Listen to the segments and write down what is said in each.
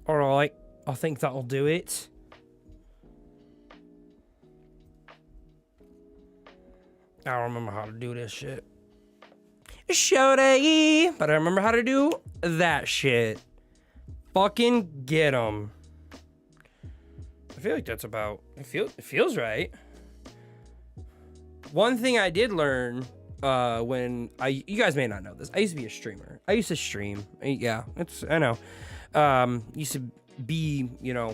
Alright, I think that'll do it. I don't remember how to do this shit. Shorty, but I remember how to do that shit. Fucking get 'em. I feel like that's about, it feels right. One thing I did learn when you guys may not know this, I used to be a streamer. I used to stream. Yeah, I know. Used to be, you know,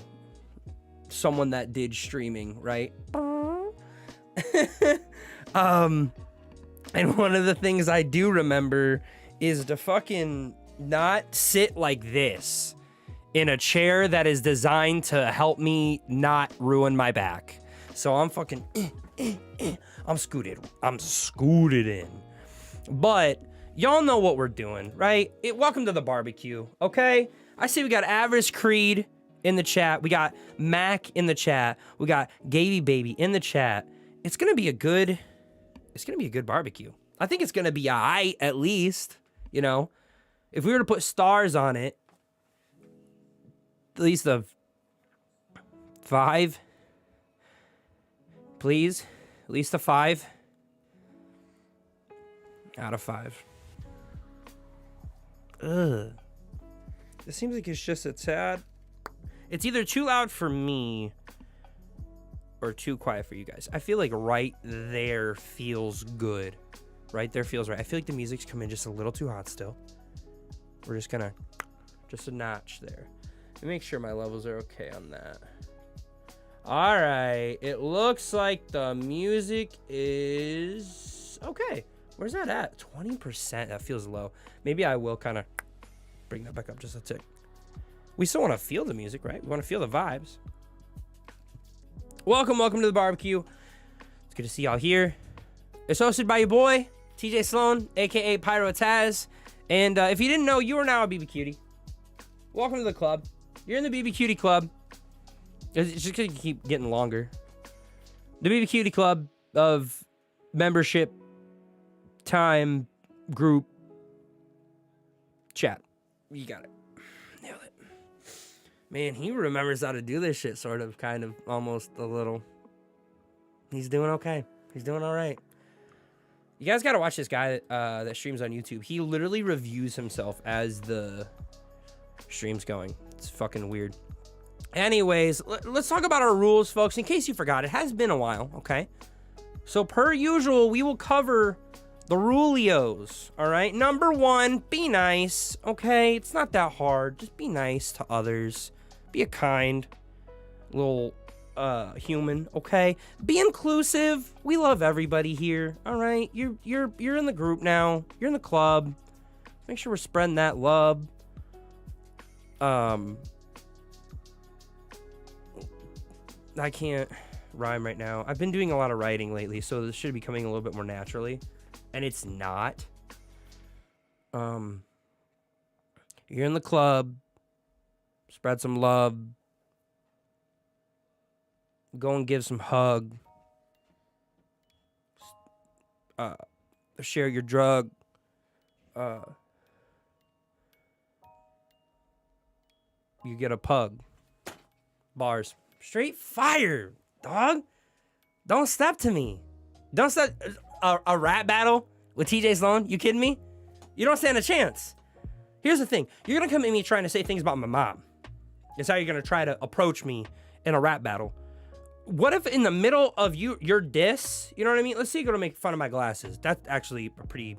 someone that did streaming, right? And one of the things I do remember is to fucking not sit like this in a chair that is designed to help me not ruin my back. So I'm fucking, I'm scooted in. But y'all know what we're doing, right? Welcome to the barbecue, okay? I see we got Avarice Creed in the chat. We got Mac in the chat. We got GavelaD in the chat. It's gonna be a good barbecue. I think it's gonna be aight, at least, you know? If we were to put stars on it, at least a 5, please. At least a 5 out of 5. Ugh. It seems like it's just a tad. It's either too loud for me or too quiet for you guys. I feel like right there feels good. Right there feels right. I feel like the music's coming just a little too hot still. We're just gonna, just a notch there. Let me make sure my levels are okay on that. All right, it looks like the music is okay. Where's that at? 20%, that feels low. Maybe I will kind of bring that back up just a tick. We still want to feel the music, right? We want to feel the vibes. Welcome to the barbecue. It's good to see y'all here. It's hosted by your boy, TJ Sloan, aka Pyrotaz. And if you didn't know, you are now a BB Cutie. Welcome to the club. You're in the BB Cutie club. It's just gonna keep getting longer. The BB Cutie club of membership, time, group, chat. You got it. Nailed it. Man, he remembers how to do this shit, sort of, kind of, almost a little. He's doing okay. He's doing all right. You guys got to watch this guy that streams on YouTube. He literally reviews himself as the stream's going. It's fucking weird. Anyways, let's talk about our rules, folks. In case you forgot, it has been a while, okay? So per usual, we will cover the rulios, all right? Number 1, be nice, okay? It's not that hard. Just be nice to others. Be a kind little human, okay? Be inclusive. We love everybody here, all right? You're in the group now. You're in the club. Make sure we're spreading that love. I can't rhyme right now. I've been doing a lot of writing lately, so this should be coming a little bit more naturally, and it's not. You're in the club. Spread some love. Go and give some hug. Share your drug. You get a pug. Bars. Straight fire, dog. Don't step to me. Don't step. A rap battle with TJ Sloan? You kidding me? You don't stand a chance. Here's the thing. You're going to come at me trying to say things about my mom. That's how you're going to try to approach me in a rap battle. What if in the middle of your diss, you know what I mean? Let's say you're going to make fun of my glasses. That's actually a pretty,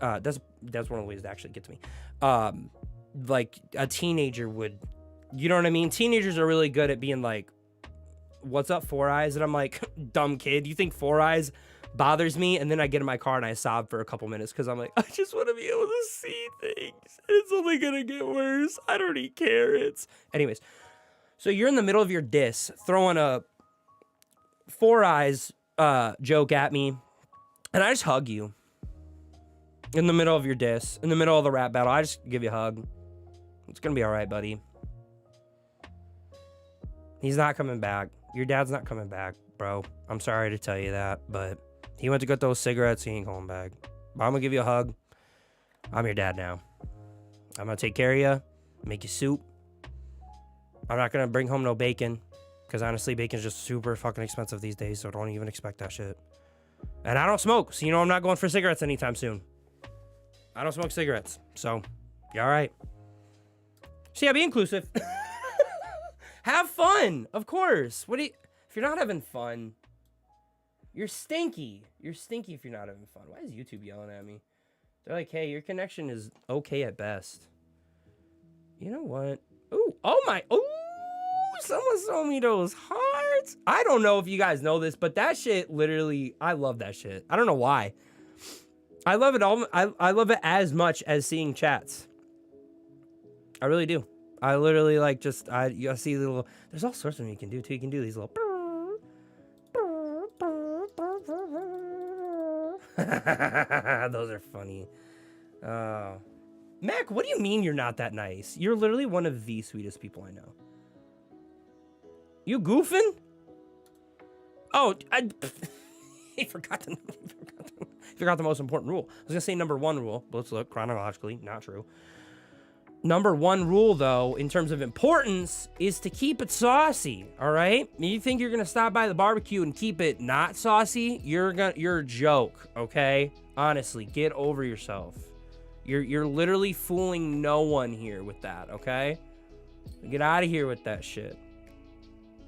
that's one of the ways to actually get to me. Like a teenager would, you know what I mean? Teenagers are really good at being like, what's up, Four Eyes? And I'm like, dumb kid, you think Four Eyes bothers me? And then I get in my car and I sob for a couple minutes because I'm like, I just want to be able to see things. It's only going to get worse. I don't even care. Anyways, so you're in the middle of your diss, throwing a Four Eyes joke at me, and I just hug you. In the middle of your diss, in the middle of the rap battle, I just give you a hug. It's going to be all right, buddy. He's not coming back. Your dad's not coming back, bro. I'm sorry to tell you that, but he went to get those cigarettes. He ain't going back. But I'm going to give you a hug. I'm your dad now. I'm going to take care of you, make you soup, I'm not gonna bring home no bacon, because honestly, bacon's just super fucking expensive these days, so don't even expect that shit. And I don't smoke, so you know I'm not going for cigarettes anytime soon. I don't smoke cigarettes, so you're all right. So yeah, be inclusive. Have fun, of course. If you're not having fun, you're stinky. You're stinky if you're not having fun. Why is YouTube yelling at me? They're like, hey, your connection is okay at best. You know what? Ooh, oh my, ooh, someone sold me those hearts. I don't know if you guys know this, but that shit literally, I love that shit. I don't know why. I love it all. I love it as much as seeing chats. I really do. I literally like you see little, there's all sorts of them you can do too. You can do these little. Those are funny. Mac, what do you mean you're not that nice? You're literally one of the sweetest people I know. You goofing? Oh, I forgot the most important rule. I was gonna say number 1 rule, but let's look chronologically. Not true. Number 1 rule, though, in terms of importance, is to keep it saucy. All right? You think you're gonna stop by the barbecue and keep it not saucy? You're a joke. Okay? Honestly, get over yourself. You're literally fooling no one here with that. Okay? Get out of here with that shit.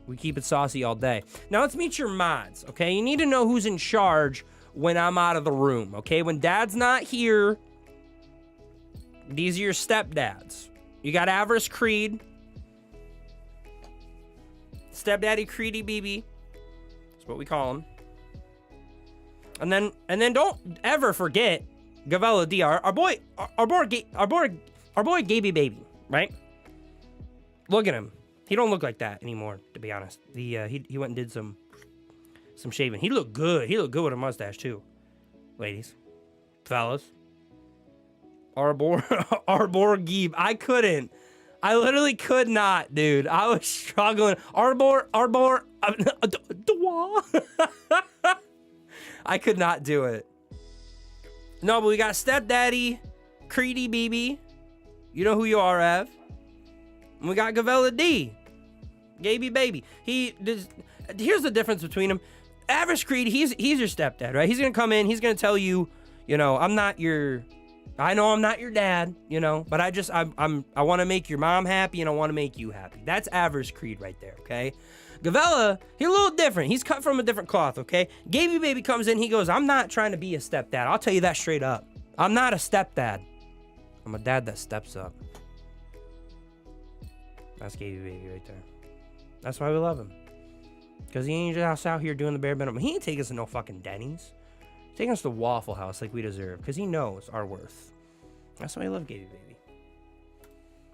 We keep it saucy all day. Now let's meet your mods. Okay? You need to know who's in charge when I'm out of the room. Okay? When Dad's not here. These are your stepdads. You got Avarice Creed. Stepdaddy Creedy BB. That's what we call him. And then don't ever forget GavelaD, our boy Gaby Baby, right? Look at him. He don't look like that anymore, to be honest. He went and did some shaving. He looked good. He looked good with a mustache too. Ladies. Fellas. Arbor Geeb. I literally could not, dude. I was struggling. Arbor. I could not do it. No, but we got Stepdaddy, Creedy BB. You know who you are, Av. And we got GavelaD, Gaby Baby. Here's the difference between them. Avarice Creed, he's your stepdad, right? He's gonna come in. He's gonna tell you, I know I'm not your dad, but I want to make your mom happy and I want to make you happy. That's Avarice Creed right there, okay? Gavela, he's a little different. He's cut from a different cloth, okay? Gaby Baby comes in, he goes, I'm not trying to be a stepdad. I'll tell you that straight up. I'm not a stepdad. I'm a dad that steps up. That's Gaby Baby right there. That's why we love him. Because he ain't just out here doing the bare minimum. He ain't taking us to no fucking Denny's. He's taking us to Waffle House like we deserve. Because he knows our worth. That's why I love Gaby Baby.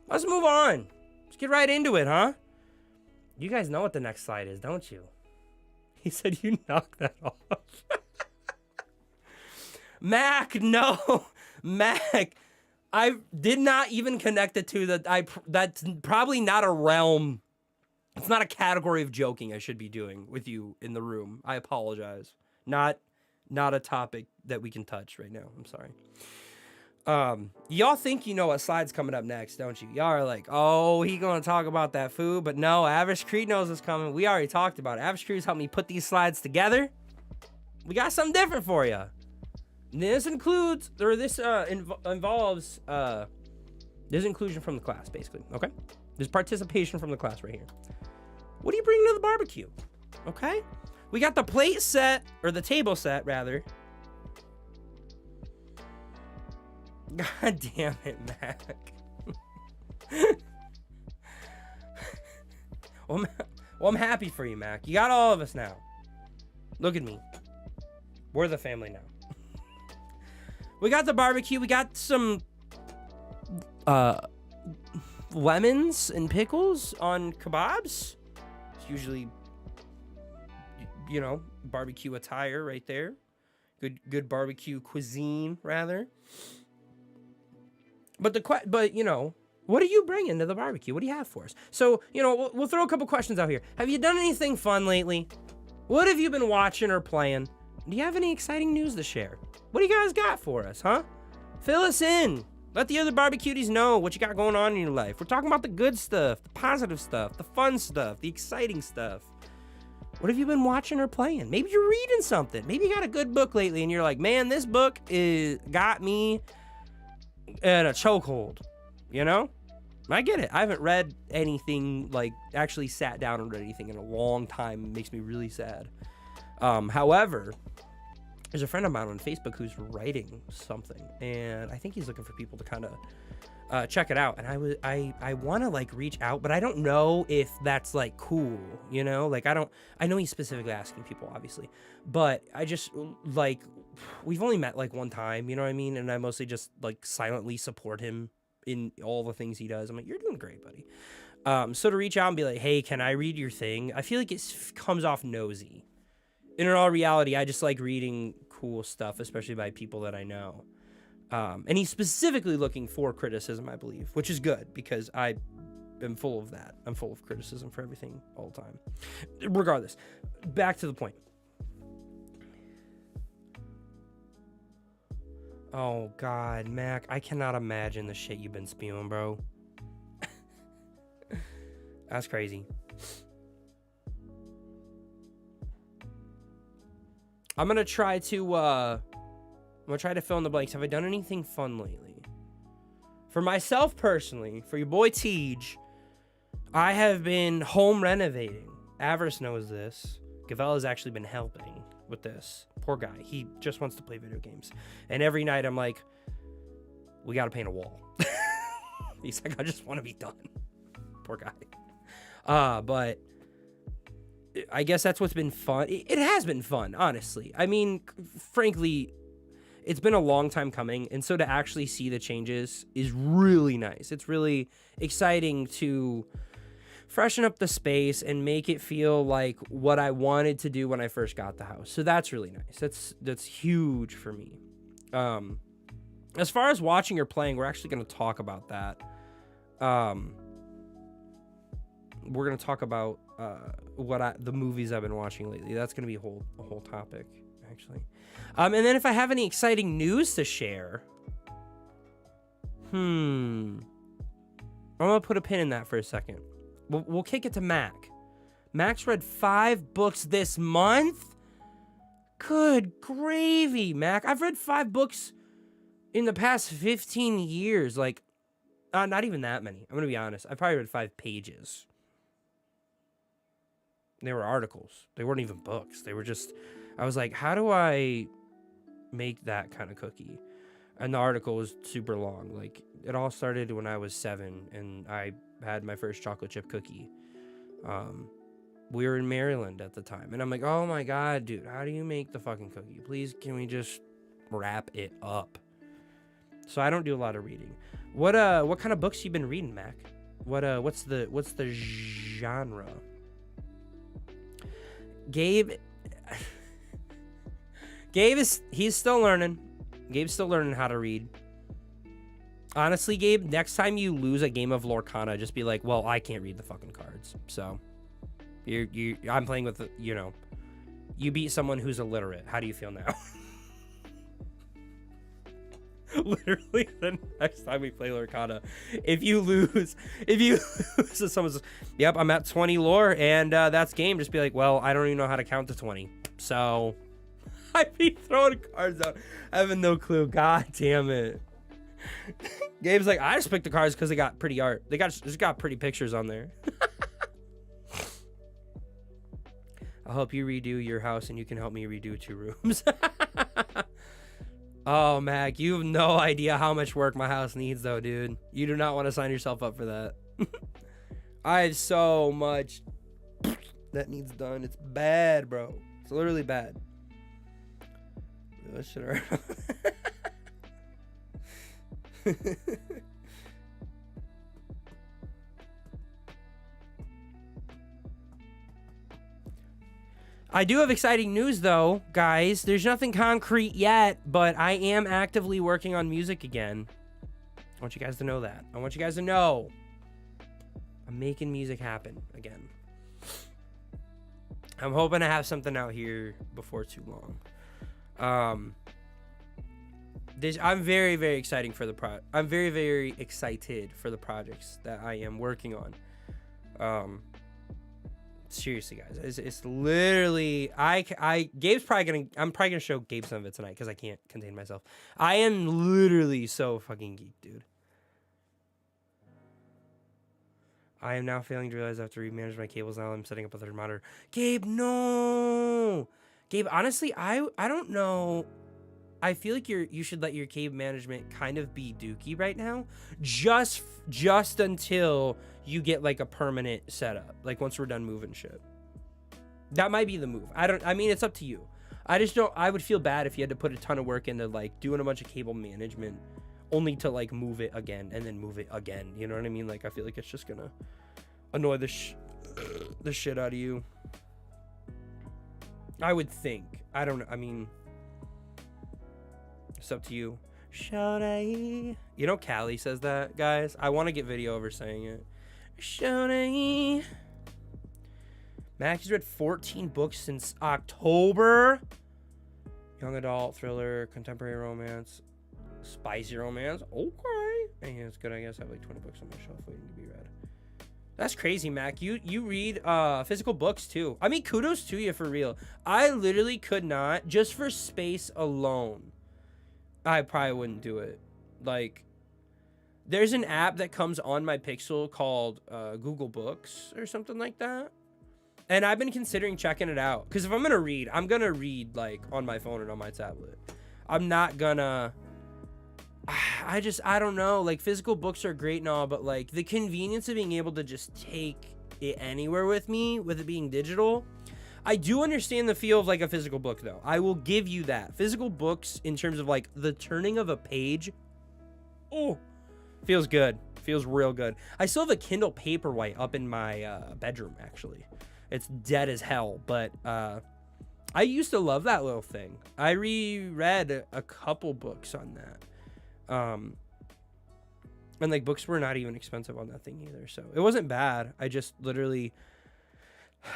Let's move on. Let's get right into it, huh? You guys know what the next slide is, don't you? He said you knocked that off. Mac, no. Mac, I did not even connect it to that's probably not a realm. It's not a category of joking I should be doing with you in the room. I apologize. Not a topic that we can touch right now. I'm sorry. Y'all think you know what slide's coming up next, don't you? Y'all are like, oh, he gonna talk about that food, but no, Avarice Creed knows what's coming. We already talked about it. Avarice Creed's helped me put these slides together. We got something different for you. This includes, or this involves, there's inclusion from the class, basically, okay? There's participation from the class right here. What are you bringing to the barbecue? Okay? We got the plate set, or the table set, rather. God damn it, Mac. Well, I'm happy for you, Mac. You got all of us now. Look at me. We're the family now. We got the barbecue. We got some lemons and pickles on kebabs. It's usually, barbecue attire right there. Good barbecue cuisine, rather. But what are you bringing to the barbecue? What do you have for us? So, we'll throw a couple questions out here. Have you done anything fun lately? What have you been watching or playing? Do you have any exciting news to share? What do you guys got for us, huh? Fill us in. Let the other barbecuties know what you got going on in your life. We're talking about the good stuff, the positive stuff, the fun stuff, the exciting stuff. What have you been watching or playing? Maybe you're reading something. Maybe you got a good book lately and you're like, man, this book got me at a chokehold, you know? I get it. I haven't read anything, like actually sat down and read anything in a long time. It makes me really sad. However, there's a friend of mine on Facebook who's writing something, and I think he's looking for people to kind of check it out. And I want to like reach out, but I don't know if that's like cool, you know? Like I know he's specifically asking people, obviously, but I just like, we've only met like one time, you know what I mean? And I mostly just like silently support him in all the things he does. I'm like, you're doing great, buddy. So to reach out and be like, hey, can I read your thing? I feel like it comes off nosy. In all reality, I just like reading cool stuff, especially by people that I know. And he's specifically looking for criticism, I believe, which is good because I am full of that. I'm full of criticism for everything all the time. Regardless, back to the point. Oh, God, Mac, I cannot imagine the shit you've been spewing, bro. That's crazy. I'm going to try to fill in the blanks. Have I done anything fun lately? For myself, personally, for your boy TJ, I have been home renovating. Avarice knows this. GavelaD's actually been helping with this. Poor guy. He just wants to play video games. And every night I'm like, we got to paint a wall. He's like, I just want to be done. Poor guy. But I guess that's what's been fun. It has been fun, honestly. I mean, frankly, it's been a long time coming. And so to actually see the changes is really nice. It's really exciting to freshen up the space and make it feel like what I wanted to do when I first got the house. So that's really nice. That's huge for me. As far as watching or playing, we're actually going to talk about that. We're going to talk about the movies I've been watching lately. That's going to be a whole topic, actually. And then if I have any exciting news to share, I'm going to put a pin in that for a second. We'll kick it to Mac. Mac's read 5 books this month? Good gravy, Mac. I've read 5 books in the past 15 years. Like, not even that many. I'm going to be honest. I probably read 5 pages. They were articles. They weren't even books. They were just... I was like, how do I make that kind of cookie? And the article was super long. Like, it all started when I was 7, and I had my first chocolate chip cookie. We were in Maryland at the time, and I'm like, oh my God, dude, how do you make the fucking cookie? Please, can we just wrap it up? So I don't do a lot of reading. What kind of books you been reading, Mac? What's the genre? Gabe he's still learning. Gabe's still learning how to read. Honestly, Gabe, next time you lose a game of Lorcana, just be like, well, I can't read the fucking cards. So, I'm playing with, you beat someone who's illiterate. How do you feel now? Literally, the next time we play Lorcana, if you lose to someone's, yep, I'm at 20 lore, and that's game, just be like, well, I don't even know how to count to 20. So, I'd be throwing cards out, having no clue. God damn it. Gabe's like, I just picked the cards because they got pretty art. They just got pretty pictures on there. I'll help you redo your house, and you can help me redo 2 rooms. Oh, Mac, you have no idea how much work my house needs, though, dude. You do not want to sign yourself up for that. I have so much that needs done. It's bad, bro. It's literally bad. That shit hurt. I do have exciting news, though, guys. There's nothing concrete yet, but I am actively working on music again. I want you guys to know that. I want you guys to know I'm making music happen again. I'm hoping to have something out here before too long. I'm very, very exciting for the I'm very, very excited for the projects that I am working on. Seriously, guys, it's literally Gabe's probably I'm probably gonna show Gabe some of it tonight because I can't contain myself. I am literally so fucking geeked, dude. I am now failing to realize I have to remanage my cables now. I'm setting up a third monitor. Gabe, no. Gabe, honestly, I don't know. I feel like you should let your cable management kind of be dookie right now, just until you get like a permanent setup. Like once we're done moving shit, that might be the move. I mean, it's up to you. I just don't. I would feel bad if you had to put a ton of work into like doing a bunch of cable management, only to like move it again and then move it again. You know what I mean? Like I feel like it's just gonna annoy the shit out of you. I would think. I don't know. I mean. It's up to you. Should I? You know Callie says that, guys. I want to get video of her saying it. Should I? Mac has read 14 books since October. Young adult, thriller, contemporary romance, spicy romance. Okay. And it's good, I guess. I have like 20 books on my shelf waiting to be read. That's crazy, Mac. You read physical books too. I mean, kudos to you for real. I literally could not, just for space alone. I probably wouldn't do it. Like, there's an app that comes on my Pixel called Google Books or something like that. And I've been considering checking it out. Because if I'm going to read, like, on my phone and on my tablet. I'm not gonna... I don't know. Like, physical books are great and all, but, like, the convenience of being able to just take it anywhere with me, with it being digital... I do understand the feel of like a physical book though. I will give you that. Physical books in terms of like the turning of a page. Oh, feels good. Feels real good. I still have a Kindle Paperwhite up in my bedroom actually. It's dead as hell, but I used to love that little thing. I reread a couple books on that. And like books were not even expensive on that thing either. So it wasn't bad. I just literally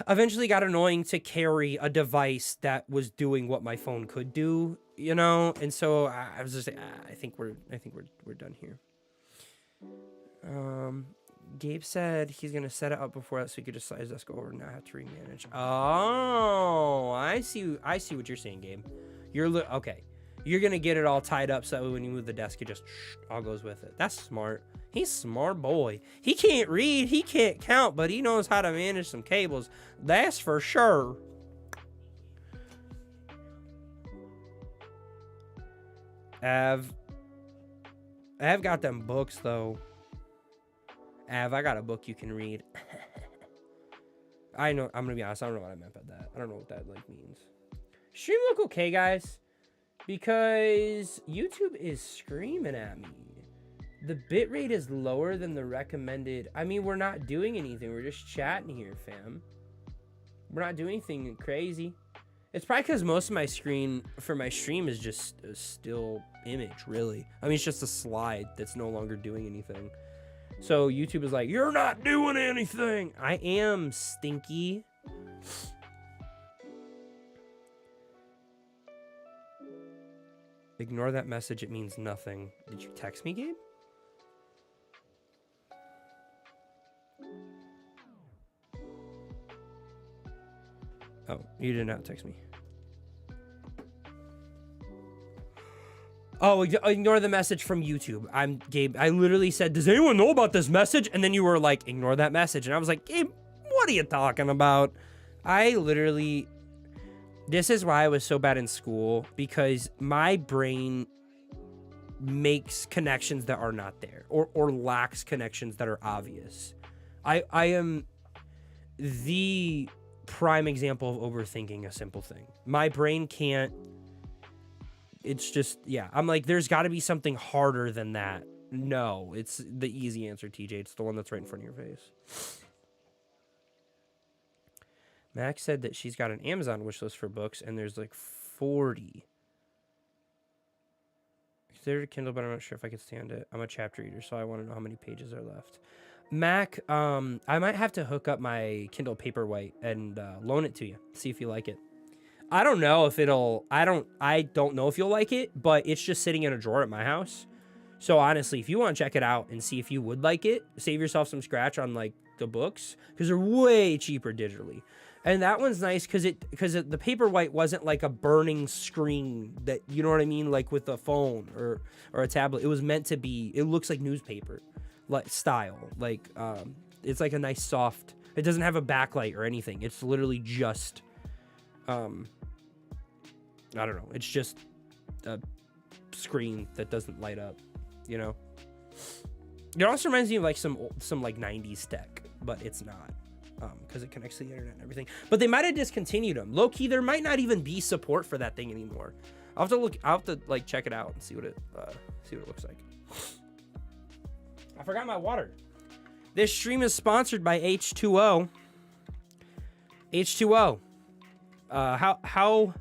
eventually got annoying to carry a device that was doing what my phone could do, you know? And so I was just like, I think we're done here. Gabe said he's going to set it up before that so he could just slide his desk over and not have to remanage. Oh, I see what you're saying, Gabe. Okay. You're going to get it all tied up so that way when you move the desk, it just all goes with it. That's smart. He's a smart boy. He can't read, he can't count, but he knows how to manage some cables. That's for sure. I've got them books, though. I got a book you can read. I know, I'm going to be honest, I don't know what I meant by that. I don't know what that, like, means. Stream look okay, guys, because YouTube is screaming at me. The bitrate is lower than the recommended. I mean, we're not doing anything. We're just chatting here, fam. We're not doing anything crazy. It's probably because most of my screen for my stream is just a still image, really. I mean, it's just a slide that's no longer doing anything. So YouTube is like, you're not doing anything. I am, stinky. Ignore that message. It means nothing. Did you text me, Gabe? Oh, you did not text me. Oh, ignore the message from YouTube. I'm Gabe. I literally said, does anyone know about this message? And then you were like, ignore that message. And I was like, Gabe, what are you talking about? I literally, this is why I was so bad in school, because my brain makes connections that are not there or lacks connections that are obvious. I am the prime example of overthinking a simple thing. My brain can't. It's just, yeah. I'm like, there's got to be something harder than that. No, it's the easy answer, TJ. It's the one that's right in front of your face. Max said that she's got an Amazon wish list for books, and there's like 40. Considered a Kindle, but I'm not sure if I could stand it. I'm a chapter reader, so I want to know how many pages are left. Mac, I might have to hook up my Kindle Paperwhite and loan it to you. See if you like it. I don't know if it'll, I don't know if you'll like it, but it's just sitting in a drawer at my house. So honestly, if you want to check it out and see if you would like it, save yourself some scratch on like the books, because they're way cheaper digitally. And that one's nice because the Paperwhite wasn't like a burning screen that, you know what I mean, like with a phone or a tablet. It was meant to be, it looks like newspaper like style. Like it's like a nice soft, it doesn't have a backlight or anything. It's literally just I don't know, it's just a screen that doesn't light up, you know. It also reminds me of like some like 90s tech, but it's not. Because it connects to the internet and everything. But they might have discontinued them. Low key, there might not even be support for that thing anymore. I'll have to like check it out and see what it looks like. I forgot my water. This stream is sponsored by H2O. H2O. How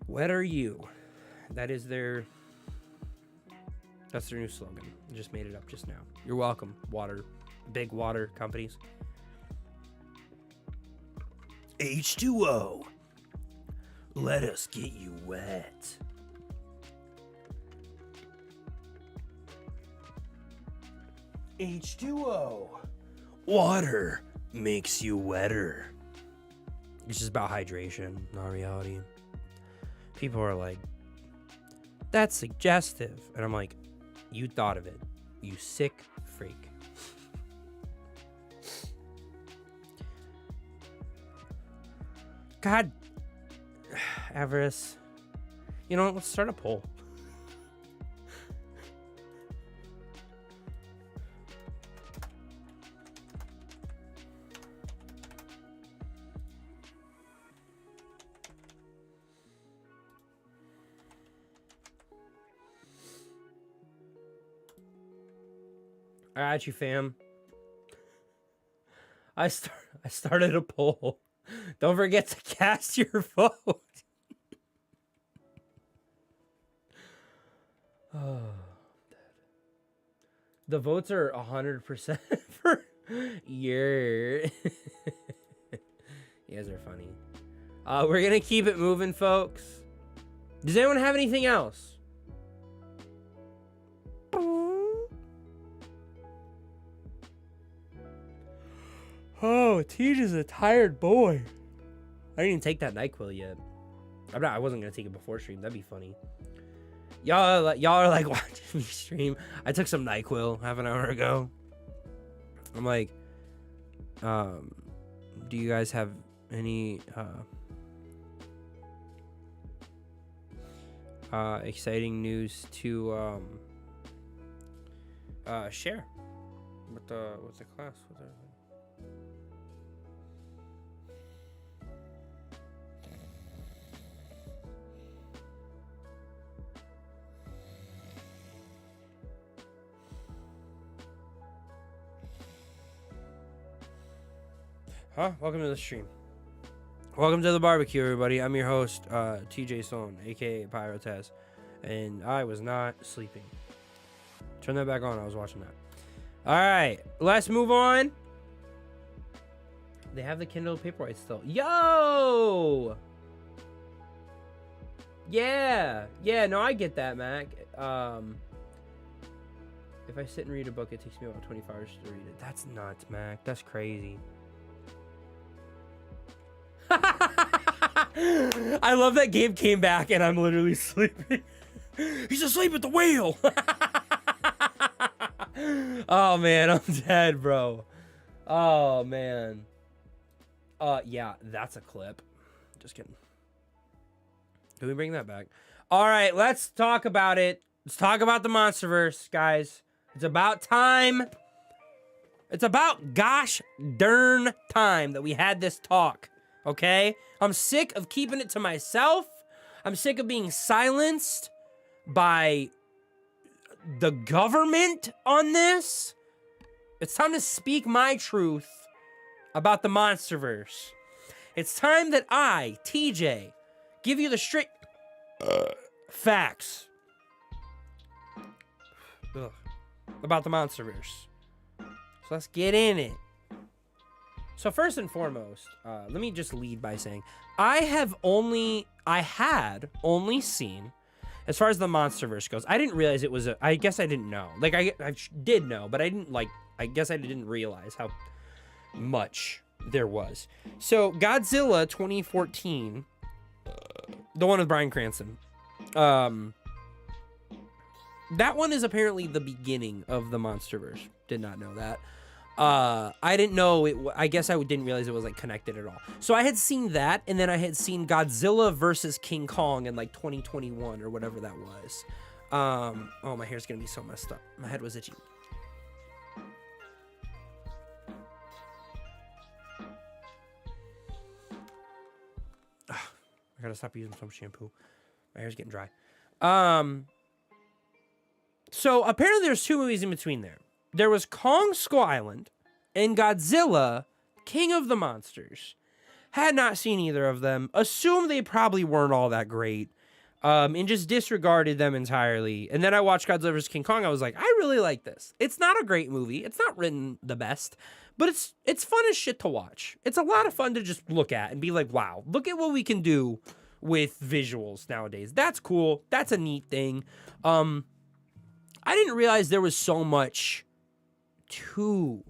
wet are you? That's their new slogan. I just made it up just now. You're welcome, big water companies. H2O. Let us get you wet. H2O. Water makes you wetter. It's just about hydration, not reality. People are like, that's suggestive. And I'm like, you thought of it, you sick freak. God, Avarice. You know what? Let's start a poll. I got you, fam. I started a poll. Don't forget to cast your vote. Oh, the votes are 100% for your. You guys are funny. We're gonna keep it moving, folks. Does anyone have anything else? Oh, TJ's a tired boy. I didn't even take that NyQuil yet. I wasn't gonna take it before stream. That'd be funny. Y'all are like watching me stream. I took some NyQuil half an hour ago. I'm like, do you guys have any exciting news to share? What's the class? Welcome to the stream. Welcome to the barbecue, everybody. I'm your host, TJ Sloan, aka Pyrotaz, and I was not sleeping. Turn that back on. I was watching that. All right, let's move on. They have the Kindle Paperwhite still. Yo! Yeah. No, I get that, Mac. If I sit and read a book, it takes me about 25 hours to read it. That's nuts, Mac. That's crazy. I love that Gabe came back and I'm literally sleeping. He's asleep at the wheel. Oh man, I'm dead, bro. Oh man. Yeah, that's a clip. Just kidding. Can we bring that back? All right, let's talk about it. Let's talk about the Monsterverse, guys. It's about time. It's about gosh darn time that we had this talk. Okay? I'm sick of keeping it to myself. I'm sick of being silenced by the government on this. It's time to speak my truth about the Monsterverse. It's time that I, TJ, give you the straight facts about the Monsterverse. So let's get in it. So first and foremost, let me just lead by saying I had only seen, as far as the MonsterVerse goes, I didn't realize it was I guess I didn't know. Like I did know, but I guess I didn't realize how much there was. So Godzilla 2014, the one with Bryan Cranston, that one is apparently the beginning of the MonsterVerse. Did not know that. I didn't know it. I guess I didn't realize it was like connected at all. So I had seen that, and then I had seen Godzilla versus King Kong in like 2021 or whatever that was. Oh, my hair's gonna be so messed up. My head was itchy. Ugh, I gotta stop using some shampoo. My hair's getting dry. So apparently there's 2 movies in between there. There was Kong Skull Island and Godzilla, King of the Monsters. Had not seen either of them. Assumed they probably weren't all that great. And just disregarded them entirely. And then I watched Godzilla vs. King Kong. I was like, I really like this. It's not a great movie. It's not written the best. But it's fun as shit to watch. It's a lot of fun to just look at and be like, wow, look at what we can do with visuals nowadays. That's cool. That's a neat thing. I didn't realize there was so much to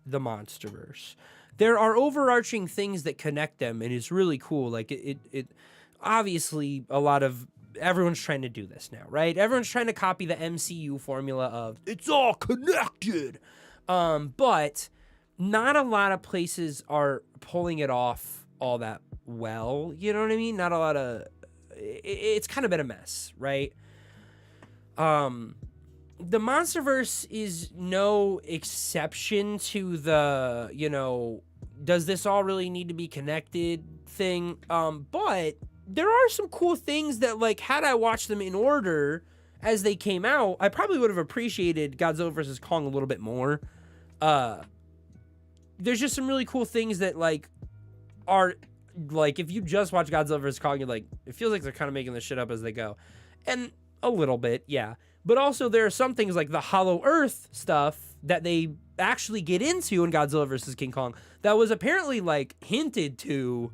the MonsterVerse. There are overarching things that connect them, and it's really cool. Like it obviously everyone's trying to do this now, right? Everyone's trying to copy the MCU formula of it's all connected. But not a lot of places are pulling it off all that well. You know what I mean? Not a lot of it's kind of been a mess, right? The MonsterVerse is no exception to the, does this all really need to be connected thing? But there are some cool things that, like, had I watched them in order as they came out, I probably would have appreciated Godzilla vs. Kong a little bit more. There's just some really cool things that, like, are, like, if you just watch Godzilla vs. Kong, you're like, it feels like they're kind of making this shit up as they go. And a little bit, yeah. But also there are some things like the Hollow Earth stuff that they actually get into in Godzilla vs. King Kong that was apparently like hinted to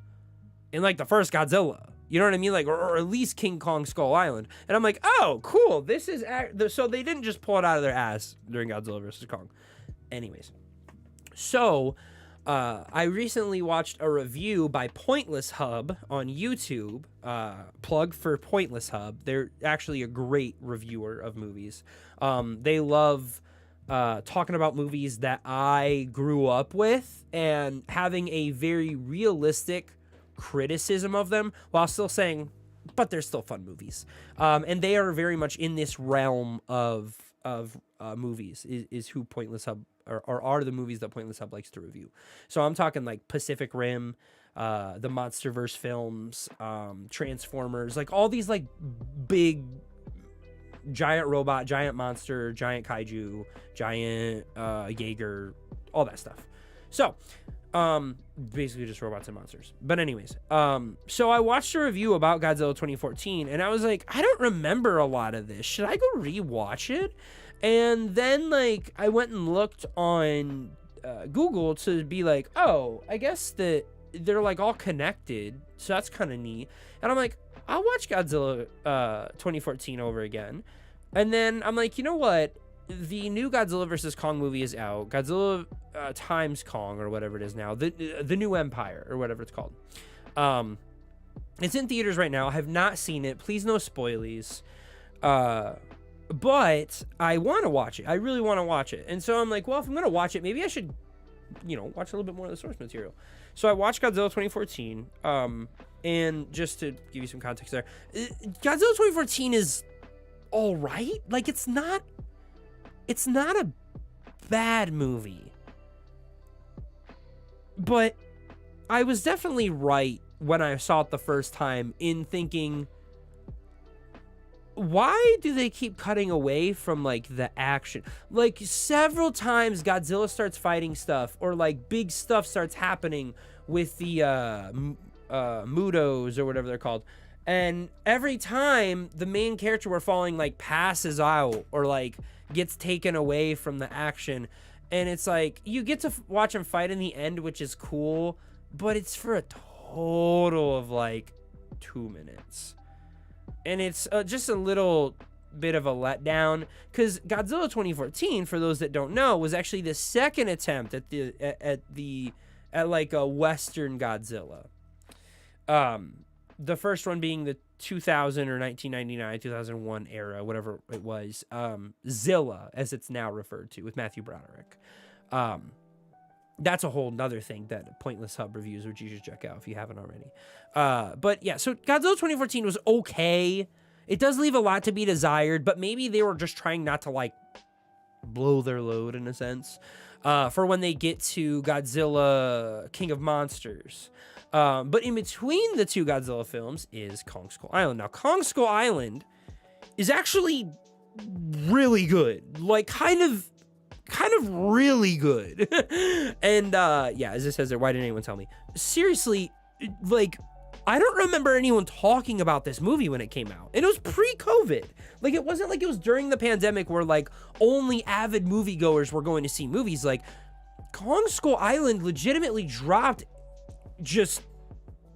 in like the first Godzilla. You know what I mean? Like, or at least King Kong Skull Island. And I'm like, oh, cool. This is so they didn't just pull it out of their ass during Godzilla vs. Kong. Anyways, so I recently watched a review by Pointless Hub on YouTube. Plug for Pointless Hub. They're actually a great reviewer of movies. They love talking about movies that I grew up with and having a very realistic criticism of them while still saying, but they're still fun movies. And they are very much in this realm of movies is who Pointless Hub or are the movies that Pointless Hub likes to review. So I'm talking like Pacific Rim, the MonsterVerse films, Transformers, like all these like big giant robot, giant monster, giant kaiju, giant Jaeger, all that stuff. So basically just robots and monsters. But anyways, so I watched a review about Godzilla 2014 and I was like, I don't remember a lot of this. Should I go rewatch it? And then, like, I went and looked on Google to be like, oh, I guess that they're, like, all connected. So that's kind of neat. And I'm like, I'll watch Godzilla 2014 over again. And then I'm like, you know what? The new Godzilla vs. Kong movie is out. Godzilla times Kong or whatever it is now. The New Empire or whatever it's called. It's in theaters right now. I have not seen it. Please no spoilies. But I want to watch it. I really want to watch it. And so I'm like, well, if I'm going to watch it, maybe I should, watch a little bit more of the source material. So I watched Godzilla 2014. And just to give you some context there, Godzilla 2014 is all right. Like, it's not a bad movie. But I was definitely right when I saw it the first time in thinking, why do they keep cutting away from, like, the action? Like, several times Godzilla starts fighting stuff or, like, big stuff starts happening with the Mudos or whatever they're called. And every time the main character we're following, like, passes out or, like, gets taken away from the action. And it's like, you get to watch him fight in the end, which is cool, but it's for a total of like 2 minutes. And it's just a little bit of a letdown, because Godzilla 2014, for those that don't know, was actually the second attempt at like a Western Godzilla. The first one being the 2000 or 1999, 2001 era, whatever it was, Zilla, as it's now referred to, with Matthew Broderick. That's a whole nother thing that Pointless Hub reviews, which you should check out if you haven't already. But yeah, so Godzilla 2014 was okay. It does leave a lot to be desired, but maybe they were just trying not to like blow their load in a sense. For when they get to Godzilla King of Monsters. But in between the two Godzilla films is Kong Skull Island. Now, Kong Skull Island is actually really good. Like, kind of really good. And, yeah, as it says there, why didn't anyone tell me? Seriously, like, I don't remember anyone talking about this movie when it came out. And it was pre-COVID. Like, it wasn't like it was during the pandemic where, like, only avid moviegoers were going to see movies. Like, Kong Skull Island legitimately dropped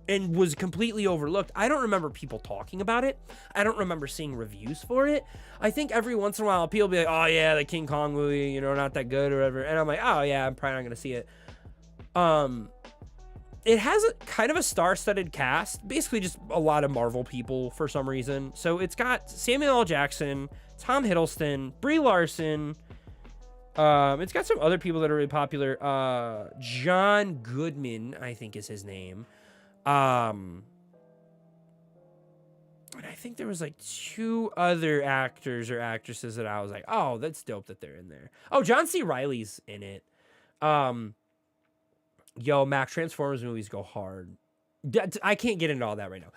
and was completely overlooked. I don't remember people talking about it. I don't remember seeing reviews for it. I think every once in a while people be like, oh yeah, the King Kong movie, you know, not that good or whatever. And I'm like, oh yeah, I'm probably not gonna see it. It has a kind of a star-studded cast, basically just a lot of Marvel people for some reason. So it's got Samuel L. Jackson, Tom Hiddleston, Brie Larson. It's got some other people that are really popular. John Goodman, I think is his name. And I think there was like 2 other actors or actresses that I was like, oh, that's dope that they're in there. Oh, John C. Reilly's in it. Yo, Mac, Transformers movies go hard. I can't get into all that right now.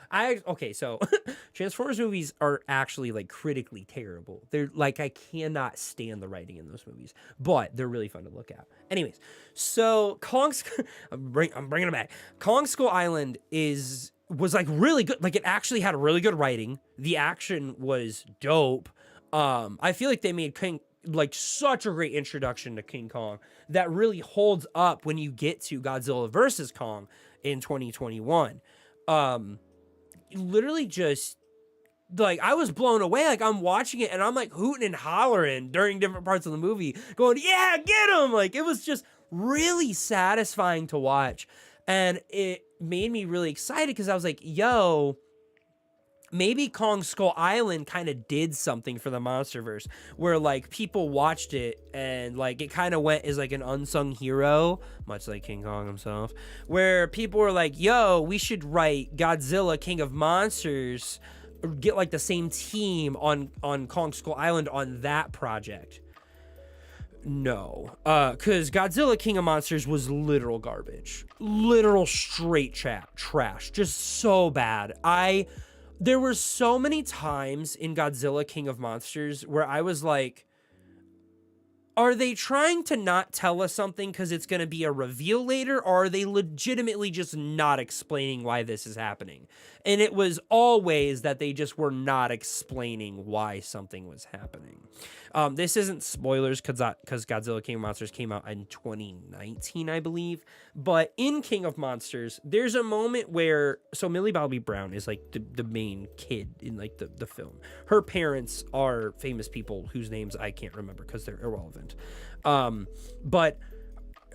Okay, so Transformers movies are actually like critically terrible. They're like, I cannot stand the writing in those movies, but they're really fun to look at. Anyways, so I'm bringing it back. Kong Skull Island was like really good. Like, it actually had really good writing. The action was dope. I feel like they made like such a great introduction to King Kong that really holds up when you get to Godzilla versus Kong in 2021. Literally just like, I was blown away. Like, I'm watching it and I'm like hooting and hollering during different parts of the movie, going, yeah, get him. Like, it was just really satisfying to watch. And it made me really excited because I was like, yo, maybe Kong Skull Island kind of did something for the Monsterverse, where like people watched it and like it kind of went as like an unsung hero, much like King Kong himself, where people were like, yo, we should write Godzilla King of Monsters, or get like the same team on Kong Skull Island on that project. No, because Godzilla King of Monsters was literal garbage, literal straight trash, just so bad. There were so many times in Godzilla King of Monsters where I was like, are they trying to not tell us something because it's going to be a reveal later, or are they legitimately just not explaining why this is happening? And it was always that they just were not explaining why something was happening. This isn't spoilers because Godzilla King of Monsters came out in 2019, I believe. But in King of Monsters, there's a moment where, so Millie Bobby Brown is like the main kid in like the film. Her parents are famous people whose names I can't remember because they're irrelevant. But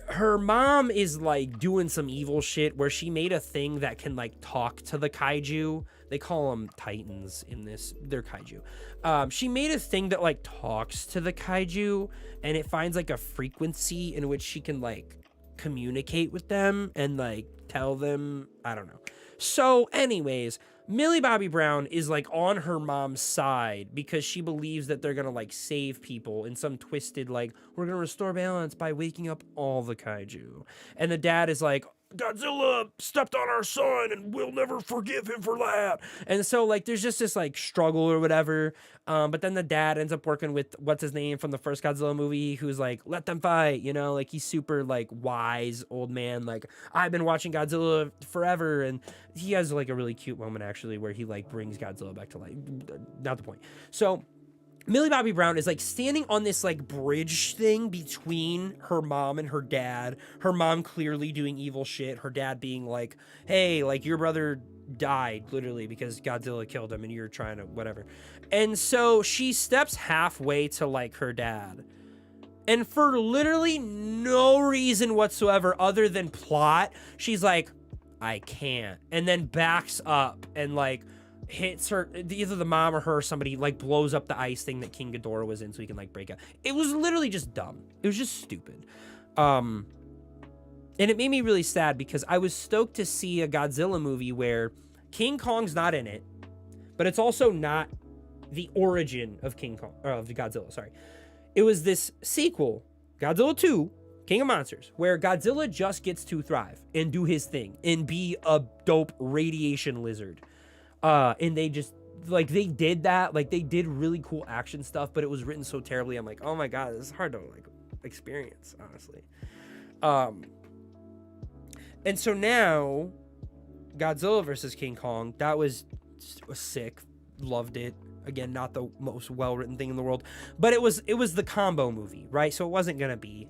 her mom is like doing some evil shit where she made a thing that can like talk to the kaiju. They call them titans in this. They're kaiju. She made a thing that like talks to the kaiju, and it finds like a frequency in which she can like communicate with them and like tell them, I don't know. So anyways, Millie Bobby Brown is like on her mom's side because she believes that they're gonna like save people in some twisted, like, we're gonna restore balance by waking up all the kaiju. And the dad is like, Godzilla stepped on our son and we'll never forgive him for that. And so like there's just this like struggle or whatever. But then the dad ends up working with what's his name from the first Godzilla movie, who's like, let them fight, you know, like he's super like wise old man. Like, I've been watching Godzilla forever. And he has like a really cute moment actually where he like brings Godzilla back to life. Not the point. So Millie Bobby Brown is like standing on this like bridge thing between her mom and her dad. Her mom clearly doing evil shit. Her dad being like, hey, like your brother died literally because Godzilla killed him and you're trying to whatever. And so she steps halfway to like her dad. And for literally no reason whatsoever other than plot, she's like, I can't. And then backs up and like hits her, either the mom or her or somebody like blows up the ice thing that King Ghidorah was in so he can like break out. It was literally just dumb. It was just stupid. And it made me really sad because I was stoked to see a Godzilla movie where King Kong's not in it, but it's also not the origin of King Kong, or of the Godzilla, sorry. It was this sequel, Godzilla 2, King of Monsters, where Godzilla just gets to thrive and do his thing and be a dope radiation lizard. And they just, like, they did that. Like, they did really cool action stuff, but it was written so terribly. I'm like, oh my God, this is hard to, like, experience, honestly. And so now, Godzilla versus King Kong, that was sick. Loved it. Again, not the most well-written thing in the world, but it was the combo movie, right? So it wasn't gonna be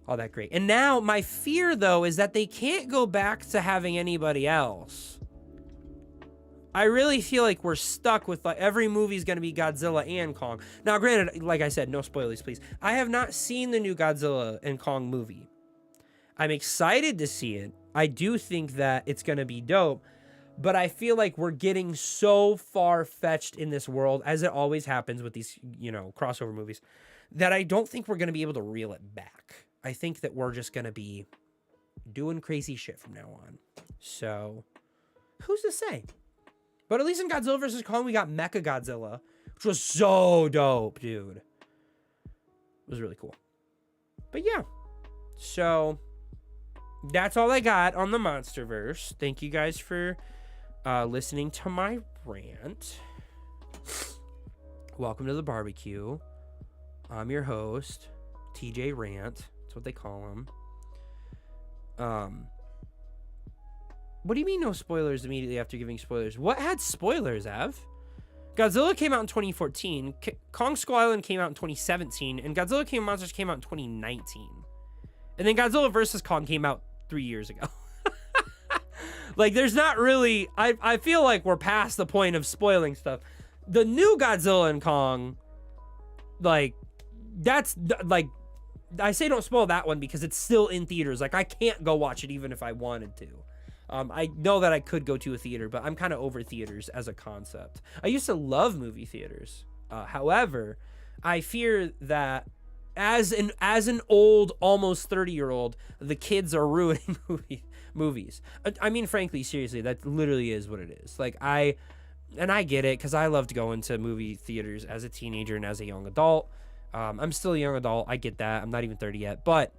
all that great. And now my fear, though, is that they can't go back to having anybody else. I really feel like we're stuck with like every movie's gonna be Godzilla and Kong. Now, granted, like I said, no spoilers, please. I have not seen the new Godzilla and Kong movie. I'm excited to see it. I do think that it's gonna be dope. But I feel like we're getting so far-fetched in this world, as it always happens with these, you know, crossover movies, that I don't think we're going to be able to reel it back. I think that we're just going to be doing crazy shit from now on. So, who's to say? But at least in Godzilla vs. Kong, we got Mecha Godzilla, which was so dope, dude. It was really cool. But yeah. So, that's all I got on the Monsterverse. Thank you guys for listening to my rant. Welcome to the barbecue. I'm your host, TJ Rant. That's what they call him. What do you mean no spoilers immediately after giving spoilers? What had spoilers, Av? Godzilla came out in 2014. Kong Skull Island came out in 2017. And Godzilla King of Monsters came out in 2019. And then Godzilla vs. Kong came out 3 years ago. Like, there's not really... I feel like we're past the point of spoiling stuff. The new Godzilla and Kong, like, that's, like... I say don't spoil that one because it's still in theaters. Like, I can't go watch it even if I wanted to. I know that I could go to a theater, but I'm kind of over theaters as a concept. I used to love movie theaters. However, I fear that as an old, almost 30-year-old, the kids are ruining movies. I mean, frankly, seriously, that literally is what it is. Like, I get it, because I loved going to movie theaters as a teenager and as a young adult. I'm still a young adult. I get that. I'm not even 30 yet. But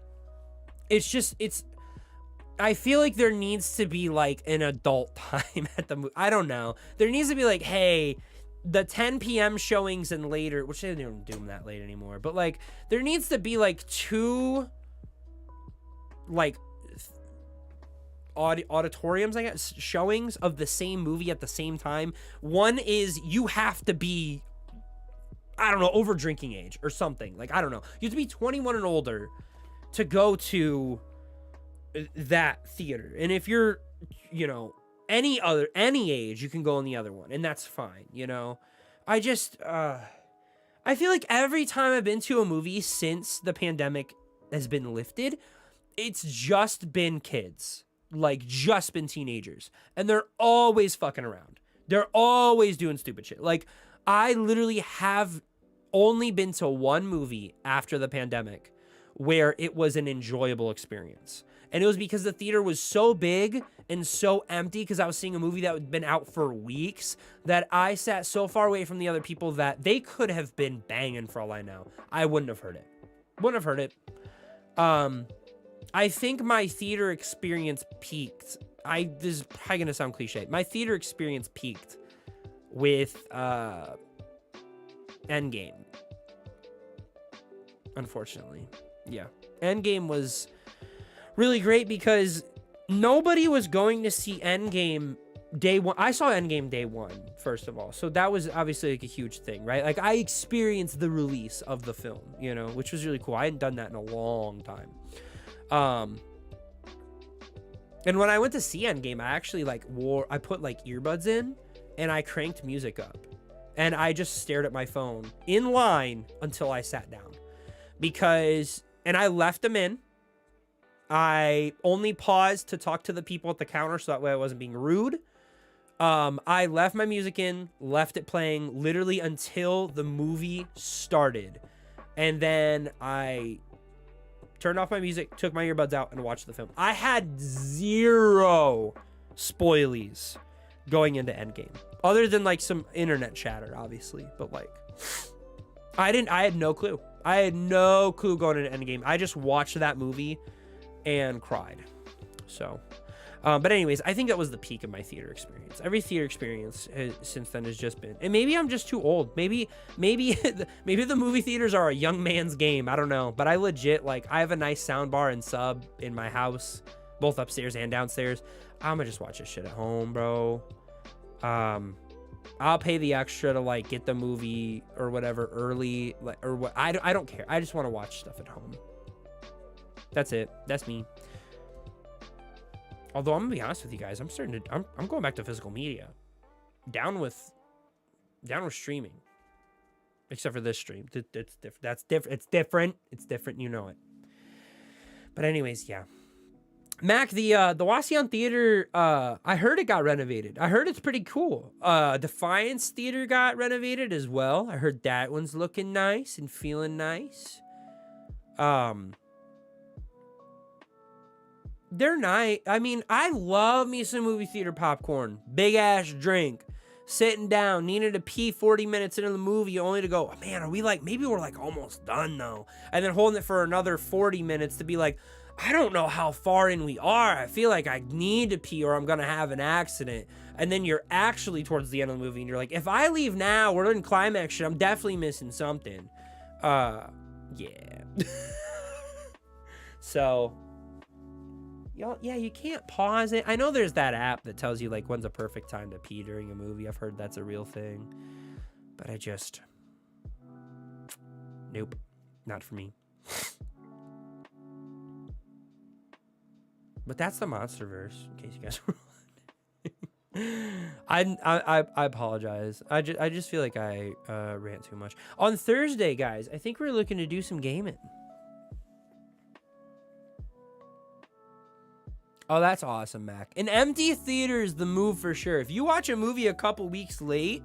I feel like there needs to be, like, an adult time at the movie. I don't know. There needs to be, like, hey, the 10 p.m. showings and later, which they don't do them that late anymore, but, like, there needs to be, like, two, like, auditoriums, I guess, showings of the same movie at the same time. One is you have to be, I don't know, over drinking age or something. Like, I don't know. You have to be 21 and older to go to that theater. And if you're, you know, any age, you can go in the other one, and that's fine, you know? I just, I feel like every time I've been to a movie since the pandemic has been lifted, it's just been kids. Like, just been teenagers. And they're always fucking around. They're always doing stupid shit. Like, I literally have only been to one movie after the pandemic where it was an enjoyable experience. And it was because the theater was so big and so empty because I was seeing a movie that had been out for weeks that I sat so far away from the other people that they could have been banging for all I know. I wouldn't have heard it. Wouldn't have heard it. I think my theater experience peaked. This is probably gonna sound cliche. My theater experience peaked with Endgame. Unfortunately. Yeah. Endgame was really great because nobody was going to see Endgame day one. I saw Endgame day one, first of all. So that was obviously like a huge thing, right? Like I experienced the release of the film, you know, which was really cool. I hadn't done that in a long time. And when I went to see Endgame, I actually like I put like earbuds in and I cranked music up. And I just stared at my phone in line until I sat down. And I left them in. I only paused to talk to the people at the counter so that way I wasn't being rude. I left my music in, left it playing literally until the movie started. And then I turned off my music, took my earbuds out, and watched the film. I had zero spoilies going into Endgame. Other than like some internet chatter, obviously. But like, I had no clue. I had no clue going into Endgame. I just watched that movie and cried. So, but anyways, I think that was the peak of my theater experience. Every theater experience since then has just been, and maybe I'm just too old. Maybe the movie theaters are a young man's game. I don't know, but I legit, like, I have a nice sound bar and sub in my house, both upstairs and downstairs. I'm gonna just watch this shit at home, bro. I'll pay the extra to like get the movie or whatever early, like, or what. I don't care. I just want to watch stuff at home. That's it. That's me. Although I'm gonna be honest with you guys, I'm going back to physical media. Down with streaming. Except for this stream. It's different. That's different. It's different. It's different. You know it. But anyways, yeah. Mac, the Wasion Theater, I heard it got renovated. I heard it's pretty cool. Defiance Theater got renovated as well. I heard that one's looking nice and feeling nice. They're nice. I mean, I love me some movie theater popcorn. Big ass drink. Sitting down, needed to pee 40 minutes into the movie, only to go, oh, man, are we like, maybe we're like almost done though. And then holding it for another 40 minutes to be like, I don't know how far in we are. I feel like I need to pee or I'm going to have an accident. And then you're actually towards the end of the movie and you're like, if I leave now, we're in climax shit, I'm definitely missing something. Yeah. So, yeah, you can't pause it. I know there's that app that tells you like when's a perfect time to pee during a movie. I've heard that's a real thing. But I just, nope, not for me. But that's the Monsterverse, in case you guys were wondering. I apologize. I just feel like I rant too much. On Thursday, guys, I think we're looking to do some gaming. Oh, that's awesome, Mac. An empty theater is the move for sure. If you watch a movie a couple weeks late,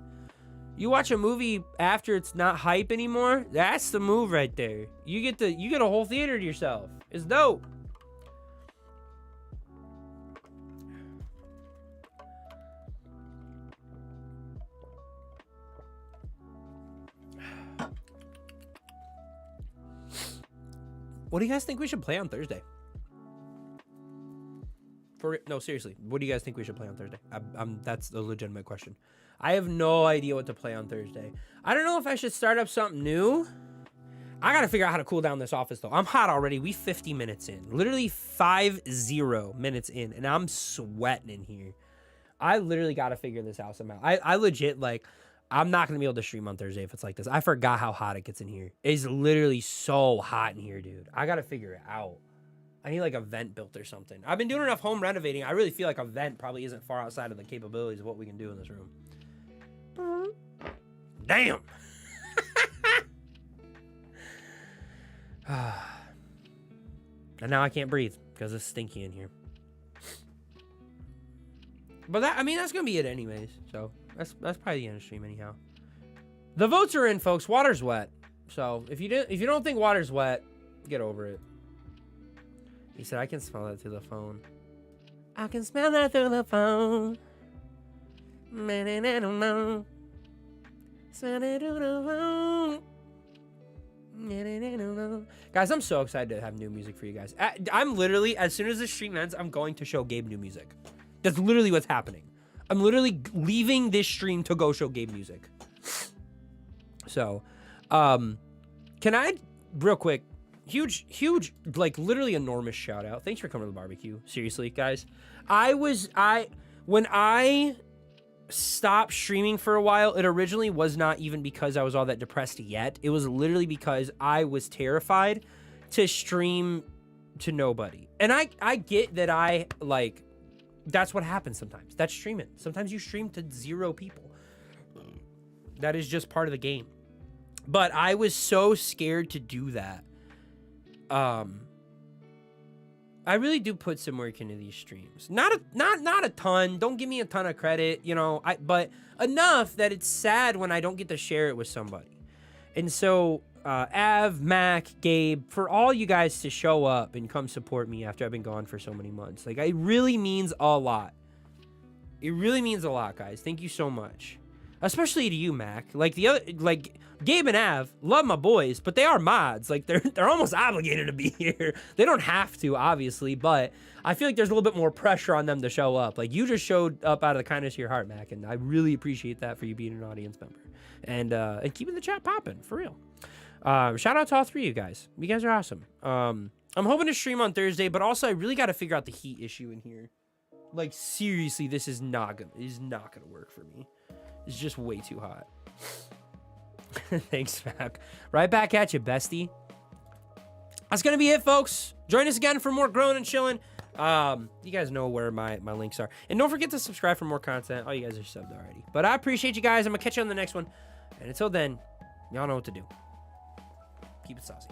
you watch a movie after it's not hype anymore, that's the move right there. You get a whole theater to yourself. It's dope. What do you guys think we should play on Thursday? No, seriously. What do you guys think we should play on Thursday? That's a legitimate question. I have no idea what to play on Thursday. I don't know if I should start up something new. I got to figure out how to cool down this office, though. I'm hot already. We 50 minutes in. Literally 50 minutes in, and I'm sweating in here. I literally got to figure this out somehow. I legit, like, I'm not going to be able to stream on Thursday if it's like this. I forgot how hot it gets in here. It's literally so hot in here, dude. I got to figure it out. I need like a vent built or something. I've been doing enough home renovating. I really feel like a vent probably isn't far outside of the capabilities of what we can do in this room. Damn. And now I can't breathe because it's stinky in here. But that's going to be it anyways. So that's probably the end of the stream anyhow. The votes are in, folks. Water's wet. So if you don't think water's wet, get over it. He said, I can smell that through the phone. I can smell that through the phone. Man, I don't know. Smell it through the phone. Guys, I'm so excited to have new music for you guys. I'm literally, as soon as this stream ends, I'm going to show Gabe new music. That's literally what's happening. I'm literally leaving this stream to go show Gabe music. So, can I, real quick, huge, like literally enormous shout out. Thanks for coming to the barbecue. Seriously, guys. when I stopped streaming for a while, it originally was not even because I was all that depressed yet. It was literally because I was terrified to stream to nobody. And I get that that's what happens sometimes. That's streaming. Sometimes you stream to 0 people. That is just part of the game. But I was so scared to do that. I really do put some work into these streams. Not a ton. Don't give me a ton of credit, you know. But enough that it's sad when I don't get to share it with somebody. And so, Av, Mac, Gabe, for all you guys to show up and come support me after I've been gone for so many months, like, it really means a lot. It really means a lot, guys. Thank you so much. Especially to you, Mac. Like, Gabe and Av, love my boys, but they are mods. Like, they're almost obligated to be here. They don't have to, obviously, but I feel like there's a little bit more pressure on them to show up. Like, you just showed up out of the kindness of your heart, Mac, and I really appreciate that for you being an audience member. And keeping the chat popping, for real. Shout out to all 3 of you guys. You guys are awesome. I'm hoping to stream on Thursday, but also I really got to figure out the heat issue in here. Like, seriously, this is not gonna work for me. It's just way too hot. Thanks, Mac. Right back at you, bestie. That's going to be it, folks. Join us again for more growing and chilling. You guys know where my links are. And don't forget to subscribe for more content. Oh, you guys are subbed already. But I appreciate you guys. I'm going to catch you on the next one. And until then, y'all know what to do. Keep it saucy.